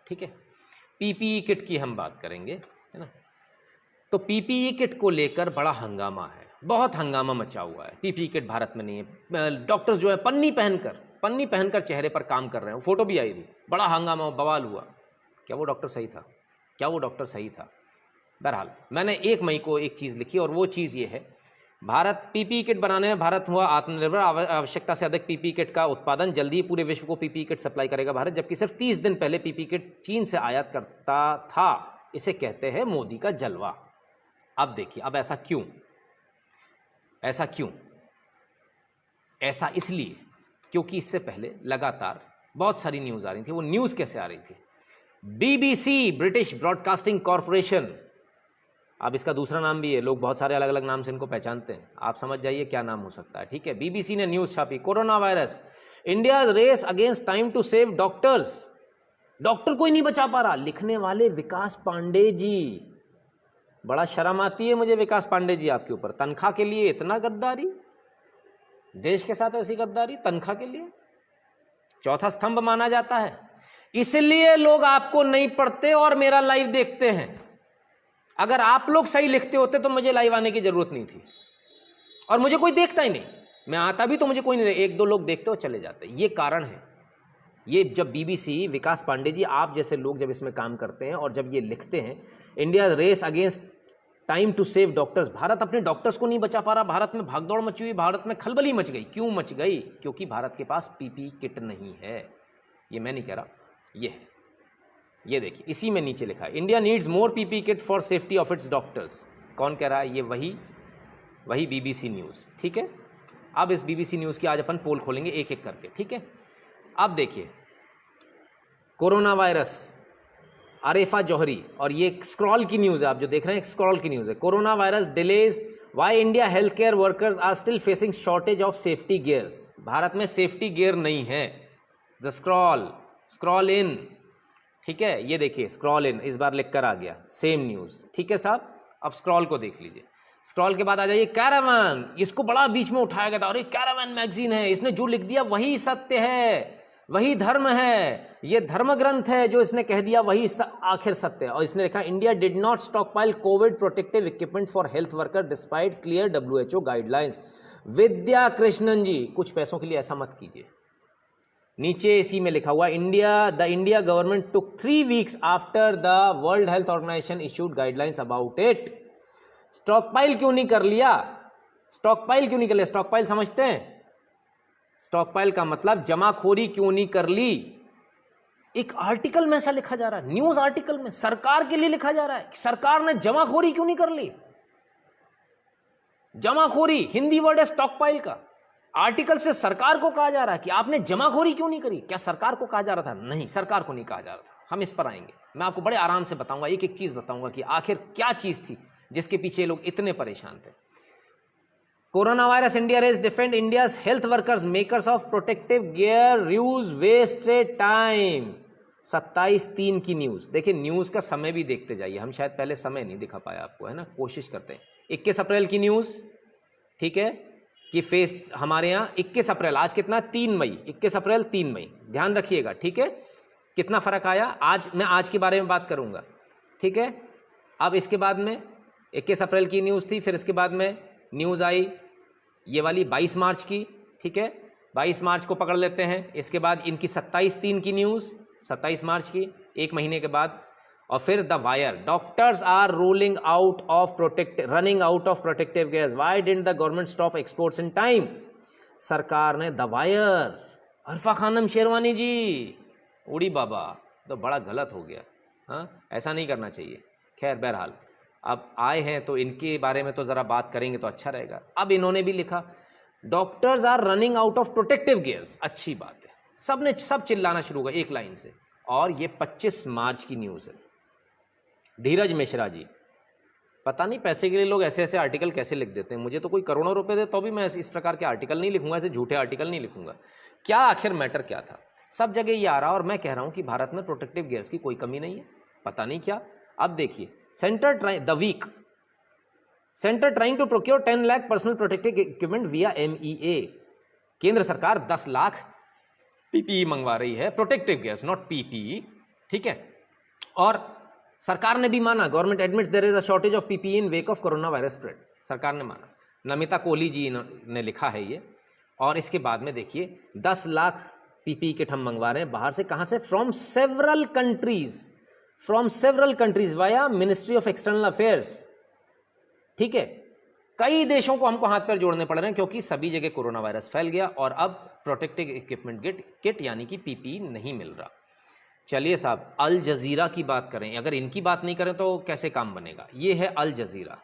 ठीक है। PPE kit की हम बात करेंगे, है ना। तो पीपीई किट को लेकर बड़ा हंगामा है, बहुत हंगामा मचा हुआ है। पीपीई किट भारत में नहीं है, डॉक्टर्स जो है पन्नी पहनकर चेहरे पर काम कर रहे हैं, फोटो भी आई थी, बड़ा हंगामा बवाल हुआ। क्या वो डॉक्टर सही था? क्या वो डॉक्टर सही था? बहरहाल मैंने 1 मई को एक चीज़ लिखी और वो चीज़ ये है, भारत पीपीई किट बनाने में भारत हुआ आत्मनिर्भर, आवश्यकता से अधिक पीपीई किट का उत्पादन, जल्दी ही पूरे विश्व को पीपीई किट सप्लाई करेगा भारत, जबकि सिर्फ 30 दिन पहले पीपीई किट चीन से आयात करता था। इसे कहते हैं मोदी का जलवा। अब देखिए, अब ऐसा क्यों? ऐसा इसलिए क्योंकि इससे पहले लगातार बहुत सारी न्यूज़ आ रही थी। वो न्यूज़ कैसे आ रही थी? बीबीसी, ब्रिटिश ब्रॉडकास्टिंग कॉरपोरेशन, अब इसका दूसरा नाम भी है, लोग बहुत सारे अलग अलग नाम से इनको पहचानते हैं, आप समझ जाइए क्या नाम हो सकता है, ठीक है। बीबीसी ने न्यूज़ छापी, corona virus, India race against time to save doctors, doctor कोई नहीं बचा पा रहा। लिखने वाले विकास पांडे जी, बड़ा शर्म आती है मुझे विकास पांडे जी आपके ऊपर, तनख्वाह के लिए इतना गद्दारी, देश के साथ ऐसी गद्दारी तनख्वाह के लिए। चौथा स्तंभ माना जाता है, इसलिए लोग आपको नहीं पढ़ते और मेरा लाइव देखते हैं। अगर आप लोग सही लिखते होते तो मुझे लाइव आने की जरूरत नहीं थी, और मुझे कोई देखता ही नहीं, मैं आता भी तो मुझे कोई नहीं, 1-2 लोग देखते और चले जाते। ये कारण है। ये जब बीबीसी, विकास पांडे जी, आप जैसे लोग जब इसमें काम करते हैं और जब ये लिखते हैं, India race against time to save doctors, Bharat अपने डॉक्टर्स को नहीं बचा पा रहा, भारत में भागदौड़ मची हुई, भारत में खलबली मच गई। क्यों मच गई? क्योंकि भारत के पास पीपीई किट नहीं है। ये मैं नहीं कह रहा, ये है। ये देखिए, इसी में नीचे लिखा है, India needs more PPE kit for safety of its doctors. कौन कह रहा है? ये वही बीबीसी न्यूज़, ठीक है। अब इस बीबीसी न्यूज़ की आज अपन पोल खोलेंगे एक एक करके, ठीक है। अब देखिए, कोरोना वायरस, आरेफा जौहरी, और ये स्क्रॉल की न्यूज़ है, आप जो देख रहे हैं स्क्रॉल की न्यूज़ है। Corona virus delays why India health care workers are still facing shortage of safety gears. भारत में सेफ्टी गियर नहीं है। द स्क्रॉल इन, ठीक है, ये देखिए स्क्रॉल इन इस बार लिख कर आ गया, सेम न्यूज़, ठीक है साहब। अब स्क्रॉल को देख लीजिए, स्क्रॉल के बाद आ जाइए कैरावान, इसको बड़ा बीच में उठाया गया था, और ये कैरावान मैगजीन है, इसने जो लिख दिया वही सत्य है, वही धर्म है, ये धर्म ग्रंथ है, जो इसने कह दिया वही आखिर सत्य है। और इसने लिखा, India did not stock pile covid protective equipment for health worker despite clear WHO guidelines. Vidya Krishnan ji, कुछ पैसों के लिए ऐसा मत कीजिए। नीचे इसी में लिखा हुआ, the India government took 3 weeks after the World Health Organization issued guidelines about it. Stockpile क्यों नहीं कर लिया? स्टॉक पाइल समझते हैं? स्टॉक पाइल का मतलब जमाखोरी क्यों नहीं कर ली? एक आर्टिकल में ऐसा लिखा जा रहा है, न्यूज आर्टिकल में सरकार के लिए लिखा जा रहा है, सरकार ने जमाखोरी क्यों नहीं कर ली? जमाखोरी हिंदी वर्ड है स्टॉक पाइल का। आर्टिकल से सरकार को कहा जा रहा है कि आपने जमाखोरी क्यों नहीं करी। क्या सरकार को कहा जा रहा था? नहीं, सरकार को नहीं कहा जा रहा था। हम इस पर आएंगे, मैं आपको बड़े आराम से बताऊंगा, एक एक चीज बताऊंगा कि आखिर क्या चीज थी जिसके पीछे लोग इतने परेशान थे। Corona virus, India race defend India's health workers makers of protective gear use wasted time. 27/3 की न्यूज। देखिए, न्यूज का समय भी देखते जाइए, हम शायद पहले समय नहीं दिखा पाया आपको, है ना, कोशिश करते हैं। 21 अप्रैल की न्यूज, ठीक है, कि फेस हमारे यहाँ 21 अप्रैल, आज कितना, 3 मई, 21 अप्रैल 3 मई, ध्यान रखिएगा, ठीक है। कितना फर्क आया आज, मैं आज के बारे में बात करूंगा, ठीक है। अब इसके बाद में 21 अप्रैल की न्यूज थी, फिर इसके बाद में न्यूज आई ये वाली 22 मार्च की, ठीक है, 22 मार्च को पकड़ लेते हैं। इसके बाद इनकी 27/3 की न्यूज, 27 मार्च की, एक महीने के बाद। और फिर the Wire, doctors are running out of protective gears, why didn't the government stop exports in time. सरकार ने द वायर, अरफा खानम शेरवानी जी, उड़ी बाबा, तो बड़ा गलत हो गया, हाँ, ऐसा नहीं करना चाहिए। खैर, बहरहाल अब आए हैं तो इनके बारे में तो ज़रा बात करेंगे तो अच्छा रहेगा। अब इन्होंने भी लिखा, doctors are running out of protective gears. अच्छी बात है, सबने सब चिल्लाना शुरू किया एक लाइन से। और ये 25 मार्च की न्यूज़ है। धीरज मिश्रा जी, पता नहीं पैसे के लिए लोग ऐसे ऐसे आर्टिकल कैसे लिख देते हैं। मुझे तो कोई करोड़ों रुपए दे तो भी मैं इस प्रकार के आर्टिकल नहीं लिखूंगा, ऐसे झूठे आर्टिकल नहीं लिखूंगा। क्या आखिर मैटर क्या था? सब जगह ये आ रहा, और मैं कह रहा हूं कि भारत में प्रोटेक्टिव गियर्स की कोई कमी नहीं है, पता नहीं क्या। अब देखिए, centre trying to procure 10 lakh personal protective equipment via MEA। केंद्र सरकार 10 लाख PPE मंगवा रही है, प्रोटेक्टिव गियर्स, नॉट PPE, ठीक है। और सरकार ने भी माना, government admits there is a shortage of PPE in wake of corona virus spread, सरकार ने माना। नमिता कोहली जी ने लिखा है ये। और इसके बाद में देखिए 10 लाख पीपीई किट हम मंगवा रहे हैं बाहर से, कहां से? From several countries via ministry of external affairs. ठीक है, कई देशों को हमको हाथ पैर जोड़ने पड़ रहे हैं क्योंकि सभी जगह कोरोना वायरस फैल गया और अब प्रोटेक्टिव इक्विपमेंट किट यानी कि पीपीई नहीं मिल रहा। चलिए साहब, अल जजीरा की बात करें, अगर इनकी बात नहीं करें तो कैसे काम बनेगा? ये है अल जजीरा।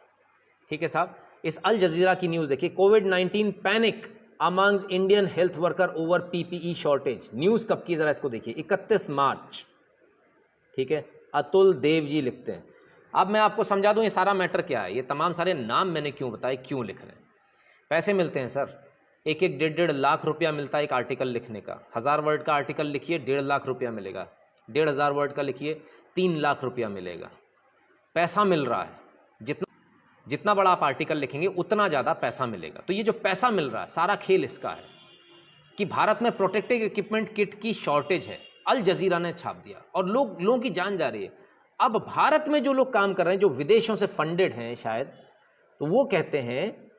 ठीक है साहब, इस अल जजीरा की न्यूज देखिए, कोविड-19 panic among Indian health worker over PPE shortage. News कब की, जरा इसको देखिए, 31 मार्च। ठीक है, अतुल देव जी लिखते हैं। अब मैं आपको समझा दूं ये सारा मैटर क्या है, ये तमाम सारे नाम मैंने क्यों बताए, क्यों लिख रहे हैं। पैसे मिलते हैं सर, एक 1.5 लाख रुपया मिलता है एक आर्टिकल लिखने का। 1000 वर्ड का आर्टिकल लिखिए 1.5 लाख रुपया मिलेगा, 1,500 वर्ड का लिखिए 3 लाख रुपया मिलेगा। पैसा मिल रहा है, जितना बड़ा आप आर्टिकल लिखेंगे उतना ज़्यादा पैसा मिलेगा। तो ये जो पैसा मिल रहा है, सारा खेल इसका है कि भारत में प्रोटेक्टिव इक्विपमेंट किट की शॉर्टेज है। अल जजीरा ने छाप दिया और लोगों की जान जा रही है। अब भारत में जो लोग काम कर रहे हैं, जो विदेशों से फंडेड हैं शायद, तो वो कहते हैं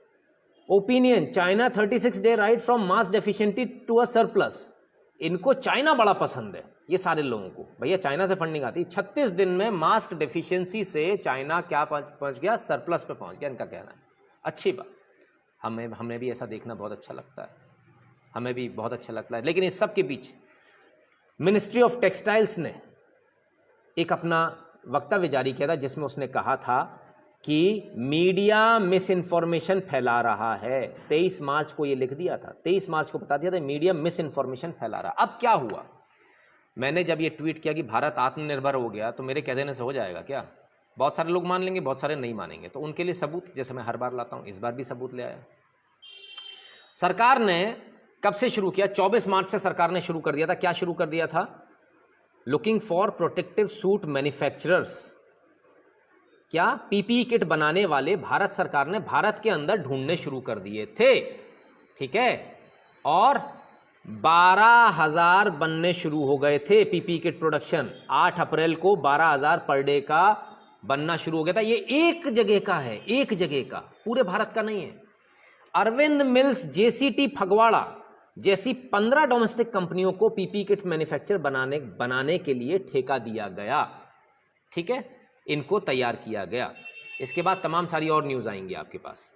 opinion, China 36 day right from mass deficiency to a surplus. इनको चाइना बड़ा पसंद है, ये सारे लोगों को। भैया चाइना से फंडिंग आती है, 36 दिन में मास्क डेफिशिएंसी से चाइना क्या पहुंच गया? सरप्लस पे पहुंच गया, इनका कहना है। अच्छी बात, हमें भी ऐसा देखना बहुत अच्छा लगता है, हमें भी बहुत अच्छा लगता है। लेकिन इस सब के बीच मिनिस्ट्री ऑफ टेक्सटाइल्स ने एक अपना वक्तव्य जारी किया था जिसमें उसने कहा था कि मीडिया मिस इन्फॉर्मेशन फैला रहा है। 23 मार्च को ये लिख दिया था, 23 मार्च को बता दिया था मीडिया मिस इन्फॉर्मेशन फैला रहा। अब क्या हुआ, मैंने जब ये ट्वीट किया कि भारत आत्मनिर्भर हो गया, तो मेरे कह देने से हो जाएगा क्या? बहुत सारे लोग मान लेंगे, बहुत सारे नहीं मानेंगे। तो उनके लिए सबूत, जैसे मैं हर बार लाता हूं, इस बार भी सबूत ले आया। सरकार ने कब से शुरू किया? 24 मार्च से सरकार ने शुरू कर दिया था। क्या शुरू कर दिया था? Looking for protective suit manufacturers. क्या? पीपीई किट बनाने वाले भारत सरकार ने भारत के अंदर ढूंढने शुरू कर दिए थे। ठीक है, और 12,000 बनने शुरू हो गए थे पीपीई किट प्रोडक्शन। 8 अप्रैल को 12,000 पर डे का बनना शुरू हो गया था। ये एक जगह का है, एक जगह का, पूरे भारत का नहीं है। अरविंद मिल्स, जेसीटी फगवाड़ा जैसी 15 डोमेस्टिक कंपनियों को पीपीई किट मैन्युफैक्चर बनाने के लिए ठेका दिया गया। ठीक है, इनको तैयार किया गया। इसके बाद तमाम सारी और न्यूज आएंगी आपके पास।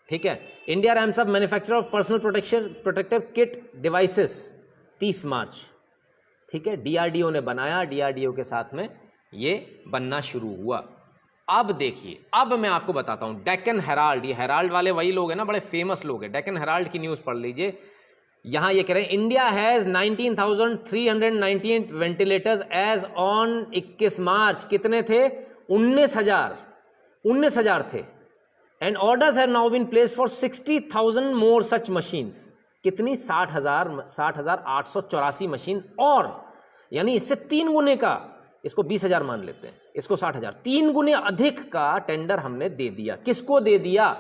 ठीक है, India rams up manufacture of personal protective kit devices 30 March. ठीक है, डीआरडीओ ने बनाया, डीआरडीओ के साथ में ये बनना शुरू हुआ। अब देखिए, अब मैं आपको बताता हूं डेक्कन हेराल्ड, ये हेराल्ड वाले वही लोग हैं ना, बड़े फेमस लोग हैं। डेक्कन हेराल्ड की न्यूज पढ़ लीजिए। यहां ये कह रहे हैं India has 19,398 ventilators as on 21 March. कितने थे? 19,000 थे। And orders have now been placed for 60,000 more such machines. कितनी? 60,884 मशीन, और यानी इससे 3 गुने का, इसको 20,000 मान लेते हैं, इसको 60,000, 3 गुने अधिक का टेंडर हमने दे दिया। किसको दे दिया?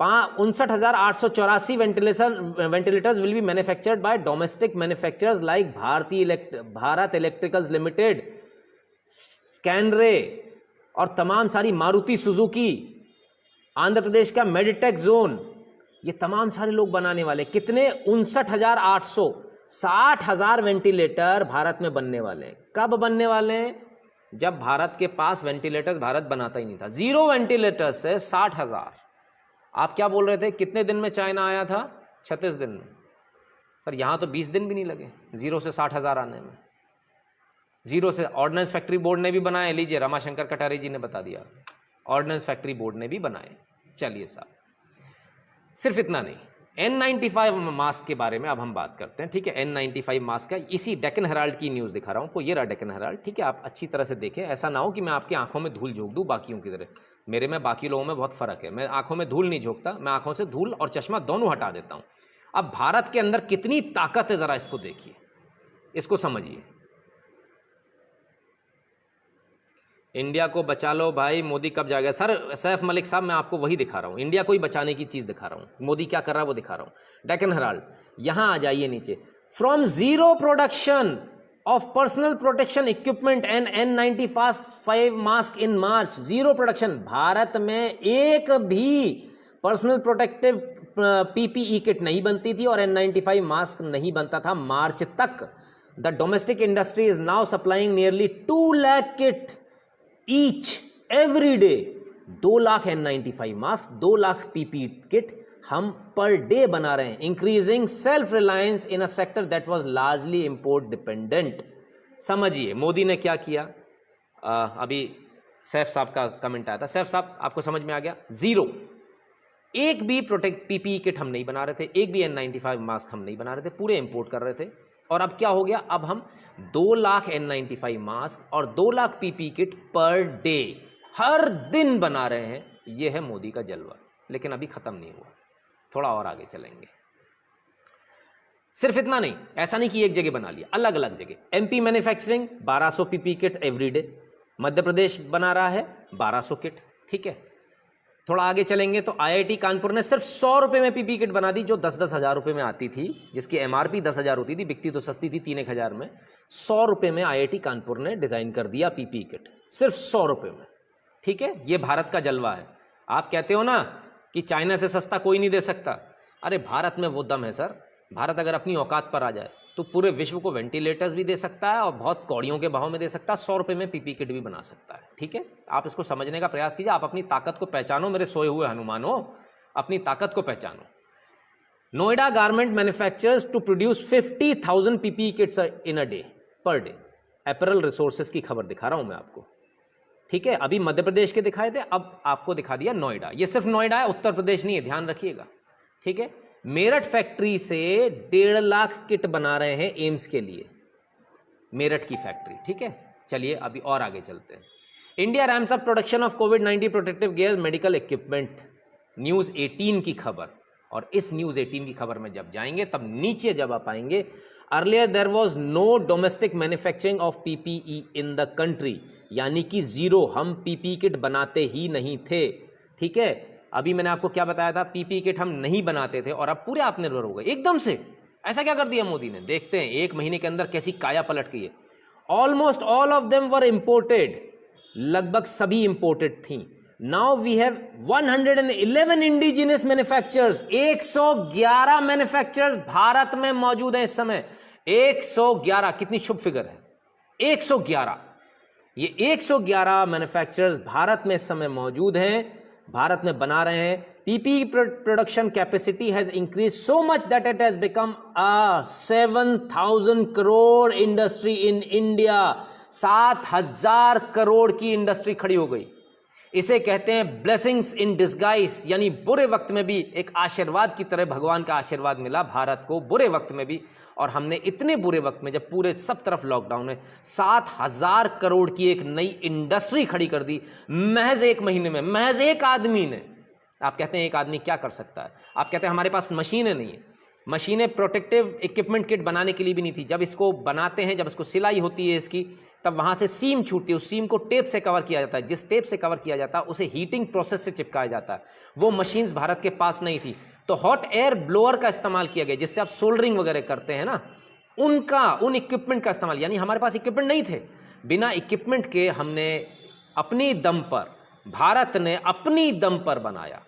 59,884 ventilators will be manufactured by domestic manufacturers like Bharat Electricals Limited, Skanray, और तमाम सारी मारुति सुजुकी, आंध्र प्रदेश का मेडिटेक जोन, ये तमाम सारे लोग बनाने वाले। कितने? 59,800, 60,000 वेंटिलेटर भारत में बनने वाले हैं। कब बनने वाले हैं? जब भारत के पास वेंटिलेटर्स भारत बनाता ही नहीं था। 0 वेंटिलेटर से 60,000। आप क्या बोल रहे थे? कितने दिन में चाइना आया था? 36 दिन में। सर यहां तो 20 दिन भी नहीं लगे 0 से 60,000 आने में। 0 से ऑर्डिनेंस फैक्ट्री बोर्ड ने भी बनाए, लीजिए रमाशंकर कटारे जी ने बता दिया, ऑर्डिनेंस फैक्ट्री बोर्ड ने भी बनाए। चलिए साहब, सिर्फ इतना नहीं, N95 मास्क के बारे में अब हम बात करते हैं। ठीक है, N95 मास्क का इसी डेक्कन हेराल्ड की न्यूज दिखा रहा हूं आपको। ये रहा डेक्कन हेराल्ड। ठीक है, आप अच्छी तरह से देखें, ऐसा ना हो कि मैं आपकी आंखों में धूल झोंक दूं बाकियों की तरह। मेरे में बाकी लोगों में बहुत फर्क है। मैं आंखों में धूल नहीं झोंकता, मैं आंखों से धूल और चश्मा दोनों हटा देता हूं। अब भारत के अंदर कितनी ताकत है, जरा इसको देखिए, इसको समझिए। इंडिया को बचा लो भाई, मोदी कब जाएगा? सर सैफ मलिक साहब, मैं आपको वही दिखा रहा हूं, इंडिया को ही बचाने की चीज दिखा रहा हूं। मोदी क्या कर रहा है वो दिखा रहा हूं। डेक्कन हेराल्ड, यहां आ जाइए नीचे। From zero production of personal protection equipment and N95 mask in March, zero production. Bharat में एक भी पर्सनल प्रोटेक्टिव पीपीई किट नहीं बनती थी और N95 मास्क नहीं बनता था मार्च तक। The domestic industry is now supplying nearly 2 lakh kit each every day. 2 lakh N95 mask, 2 lakh PPE kit हम पर डे बना रहे हैं। Increasing self reliance in a sector that was largely import dependent. समझिए मोदी ने क्या किया। अभी सैफ साहब का कमेंट आया था। सैफ साहब आपको समझ में आ गया? जीरो, एक भी प्रोटेक्ट पीपीई किट हम नहीं बना रहे थे, एक भी N95 मास्क हम नहीं बना रहे थे, पूरे इंपोर्ट कर रहे थे। और अब क्या हो गया? अब हम 2 लाख N95 मास्क और 2 lakh PPE kit per day हर दिन बना रहे हैं। यह है मोदी का जलवा। लेकिन अभी खत्म नहीं हुआ, थोड़ा और आगे चलेंगे। सिर्फ इतना नहीं, ऐसा नहीं कि एक जगह बना लिया, अलग अलग जगह। MP manufacturing 1200 PPE kit every day. Madhya Pradesh बना रहा है 1200 किट। ठीक है, थोड़ा आगे चलेंगे तो आईआईटी कानपुर ने सिर्फ 100 रुपए में पीपीई किट बना दी, जो 10-10 हजार रुपए में आती थी, जिसकी एमआरपी 10,000 होती थी, बिकती तो सस्ती थी 3-1 हजार में। 100 रुपए में आईआईटी कानपुर ने डिजाइन कर दिया पीपीई किट, सिर्फ 100 रुपए में। ठीक है, यह भारत का जलवा है। आप कहते हो ना कि चाइना से सस्ता कोई नहीं दे सकता, अरे भारत में वो दम है सर। भारत अगर अपनी औकात पर आ जाए तो पूरे विश्व को वेंटिलेटर्स भी दे सकता है और बहुत कौड़ियों के भाव में दे सकता है। 100 रुपए में पीपीई किट भी बना सकता है। ठीक है, आप इसको समझने का प्रयास कीजिए। आप अपनी ताकत को पहचानो मेरे सोए हुए हनुमानों, अपनी ताकत को पहचानो। Noida garment manufacturers to produce 50,000 PPE kits in a day, per day. Apparel resources की खबर दिखा रहा हूं मैं आपको। ठीक है, अभी मध्य प्रदेश के दिखाए थे, अब आपको दिखा दिया नोएडा। ये सिर्फ नोएडा है, उत्तर प्रदेश नहीं है, ध्यान रखिएगा। ठीक है, मेरठ फैक्ट्री से 1.5 लाख किट बना रहे हैं एम्स के लिए, मेरठ की फैक्ट्री। ठीक है, चलिए अभी और आगे चलते हैं। India ramps up production of covid protective gear medical equipment, news 18 की खबर। और इस न्यूज 18 की खबर में जब जाएंगे तब नीचे जब आप आएंगे, earlier there was no domestic manufacturing of PPE in the country, यानी कि जीरो, हम पीपीई किट बनाते ही नहीं थे। ठीक है, अभी मैंने आपको क्या बताया था, पीपीई किट हम नहीं बनाते थे और अब पूरे आत्मनिर्भर हो गए एकदम से। ऐसा क्या कर दिया मोदी ने? देखते हैं 1 महीने के अंदर कैसी काया पलट गई है। Almost all of them were imported, लगभग सभी इंपोर्टेड थी। Now we have 111 indigenous manufacturers, 111 manufacturers Bharat में मौजूद है इस समय। 111, कितनी शुभ फिगर है, 111। ये 111 मैन्युफैक्चरर्स भारत में इस समय मौजूद हैं, भारत में बना रहे हैं। PPE production capacity has increase so much that it has become a 7,000 crore industry in India. 7,000 crore की इंडस्ट्री खड़ी हो गई। इसे कहते हैं ब्लेसिंग्स इन डिस्गाइज, यानी बुरे वक्त में भी एक आशीर्वाद की तरह भगवान का आशीर्वाद मिला भारत को, बुरे वक्त में भी। और हमने इतने बुरे वक्त में, जब पूरे सब तरफ लॉकडाउन है, 7,000 करोड़ की एक नई इंडस्ट्री खड़ी कर दी महज 1 महीने में, महज एक आदमी ने। आप कहते हैं एक आदमी क्या कर सकता है? आप कहते हैं हमारे पास मशीनें नहीं है। मशीनें प्रोटेक्टिव इक्विपमेंट किट बनाने के लिए भी नहीं थी। जब इसको बनाते हैं, जब इसको सिलाई होती है इसकी, तब वहां से सीम छूटती है, उस सीम को टेप से कवर किया जाता है। जिस टेप से कवर किया जाता है उसे हीटिंग प्रोसेस से चिपकाया जाता है। वो मशीन्स भारत के पास नहीं थी, तो हॉट एयर ब्लोअर का इस्तेमाल किया गया, जिससे आप सोल्डरिंग वगैरह करते हैं ना, उन इक्विपमेंट का इस्तेमाल। यानी हमारे पास इक्विपमेंट नहीं थे। बिना इक्विपमेंट के हमने अपनी दम पर, भारत ने अपनी दम पर बनाया,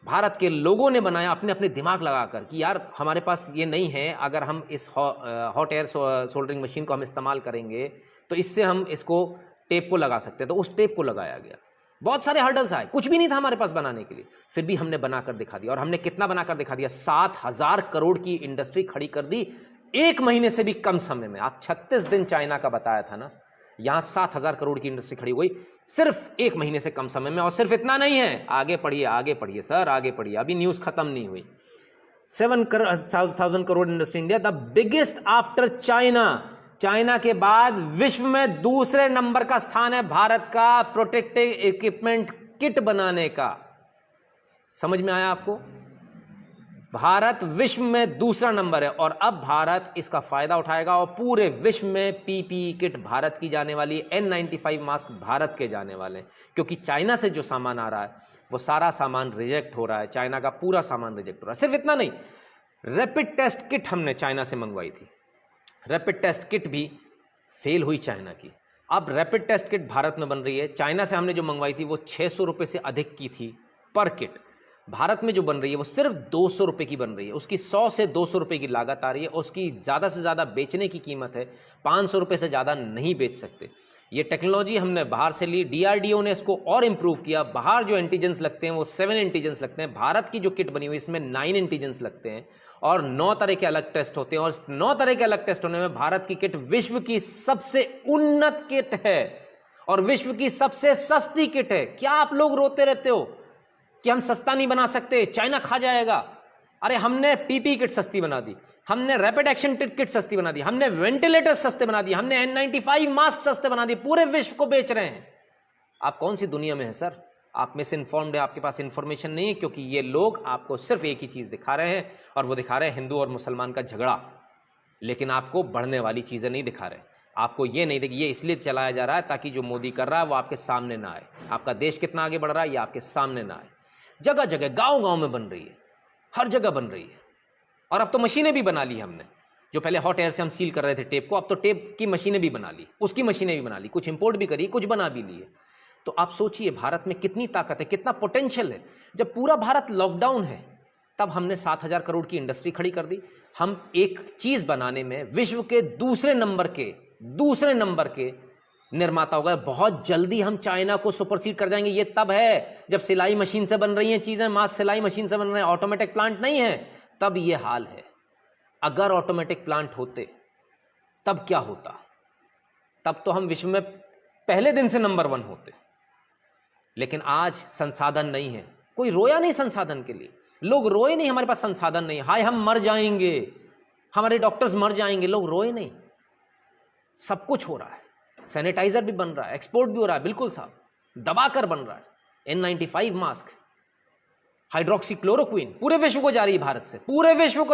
भारत के लोगों ने बनाया अपने अपने दिमाग लगाकर कि यार हमारे पास ये नहीं है, अगर हम इस हॉट एयर सोल्डरिंग मशीन को हम इस्तेमाल करेंगे तो इससे हम इसको टेप को लगा सकते हैं। तो उस टेप को लगाया गया। बहुत सारे हर्डल्स आए, कुछ भी नहीं था हमारे पास बनाने के लिए, फिर भी हमने बनाकर दिखा दिया। और हमने कितना बनाकर दिखा दिया? 7,000 करोड़ की इंडस्ट्री खड़ी कर दी 1 महीने से भी कम समय में। आप 36 दिन चाइना का बताया था ना, यहां 7,000 करोड़ की इंडस्ट्री खड़ी हो गई सिर्फ 1 महीने से कम समय में। और सिर्फ इतना नहीं है, आगे पढ़िए सर, आगे पढ़िए, अभी न्यूज खत्म नहीं हुई। 7,000 crore industry India, the biggest after China. China के बाद विश्व में दूसरे नंबर का स्थान है भारत का प्रोटेक्टिव इक्विपमेंट किट बनाने का। समझ में आया आपको? भारत विश्व में दूसरा नंबर है और अब भारत इसका फायदा उठाएगा और पूरे विश्व में पीपीई किट भारत की जाने वाली है, N95 मास्क भारत के जाने वाले हैं। क्योंकि चाइना से जो सामान आ रहा है वो सारा सामान रिजेक्ट हो रहा है, चाइना का पूरा सामान रिजेक्ट हो रहा है। सिर्फ इतना नहीं, रैपिड टेस्ट किट हमने चाइना से मंगवाई थी। रैपिड टेस्ट किट भी फेल हुई चाइना की। अब रैपिड टेस्ट किट भारत में बन रही है। चाइना से हमने जो मंगवाई थी वो 600 रुपये से अधिक की थी पर किट। भारत में जो बन रही है वो सिर्फ 200 रुपये की बन रही है। उसकी 100 से 200 रुपये की लागत आ रही है। उसकी ज़्यादा से ज़्यादा बेचने की कीमत है 500 रुपये से ज़्यादा नहीं बेच सकते। ये टेक्नोलॉजी हमने बाहर से ली, डीआरडीओ ने इसको और इम्प्रूव किया। बाहर जो एंटीजेंस लगते हैं वो 7 एंटीजेंस लगते हैं। भारत की जो किट बनी हुई इसमें 9 एंटीजेंस लगते हैं और 9 तरह के अलग टेस्ट होते हैं। और 9 तरह के अलग टेस्ट होने में भारत की किट विश्व की सबसे उन्नत किट है और विश्व की सबसे सस्ती किट है। क्या आप लोग रोते रहते हो कि हम सस्ता नहीं बना सकते, चाइना खा जाएगा? अरे हमने पीपी किट सस्ती बना दी, हमने रैपिड एक्शन किट सस्ती बना दी, हमने वेंटिलेटर सस्ते बना दिए, हमने N95 मास्क सस्ते बना दिए, पूरे विश्व को बेच रहे हैं। आप कौन सी दुनिया में हैं सर? आप मिस इन्फॉर्म्ड है, आपके पास इंफॉर्मेशन नहीं है, क्योंकि ये लोग आपको सिर्फ एक ही चीज दिखा रहे हैं और वो दिखा रहे हैं हिंदू और मुसलमान का झगड़ा, लेकिन आपको बढ़ने वाली चीजें नहीं दिखा रहे। आपको ये नहीं देखिए, ये इसलिए चलाया जा रहा है ताकि जो मोदी कर रहा है वो आपके सामने ना आए। आपका देश कितना आगे बढ़ रहा है ये आपके सामने ना आए। जगह जगह गांव गांव में बन रही है, हर जगह बन रही है। और अब तो मशीनें भी बना ली हमने। जो पहले हॉट एयर से हम सील कर रहे थे टेप को, अब तो टेप की मशीनें भी बना ली, उसकी मशीनें भी बना ली, कुछ इंपोर्ट भी करी, कुछ बना भी लिए। तो आप सोचिए भारत में कितनी ताकत है, कितना पोटेंशियल है। जब पूरा भारत लॉकडाउन है तब हमने 7,000 करोड़ की इंडस्ट्री खड़ी कर दी। हम एक चीज बनाने में विश्व के दूसरे नंबर के निर्माता हो गए। बहुत जल्दी हम चाइना को सुपरसीड कर जाएंगे। ये तब है जब सिलाई मशीन से बन रही हैं चीजें, मास सिलाई मशीन से बन रहे हैं, ऑटोमेटिक प्लांट नहीं है, तब ये हाल है। अगर ऑटोमेटिक प्लांट होते तब क्या होता? तब तो हम विश्व में पहले दिन से नंबर 1 होते। लेकिन आज संसाधन नहीं है, कोई रोया नहीं संसाधन के लिए। लोग रोए नहीं हमारे पास संसाधन नहीं, हाय हम मर जाएंगे, हमारे डॉक्टर्स मर जाएंगे। लोग रोए नहीं, सब कुछ हो रहा है। सैनिटाइजर भी बन रहा है, एक्सपोर्ट भी हो रहा है, बिल्कुल साहब, दबाकर बन रहा है। N95 मास्क, हाइड्रोक्सीक्लोरोक्विन पूरे विश्व को जा रही है, भारत से पूरे विश्व को